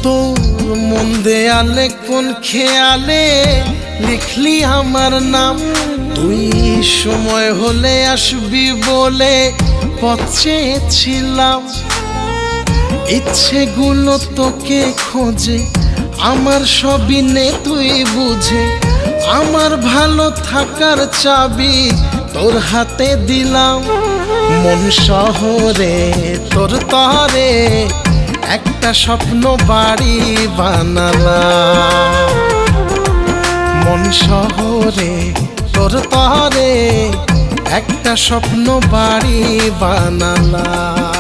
তোর মন দেয়ালে কোন খেয়ালে লিখলি আমার নাম। তুই সময় হলে আসবি বলে পথ চেয়েছিলাম। ইচ্ছেগুলো তোকে খোঁজে, আমার সবই নে তুই বুঝে। আমার ভালো থাকার চাবি তোর হাতে দিলাম। মন শহরে তোর তরে একটা স্বপ্ন বাড়ি বানালাম। মন শহরে তোর তরে একটা স্বপ্ন বাড়ি বানালাম।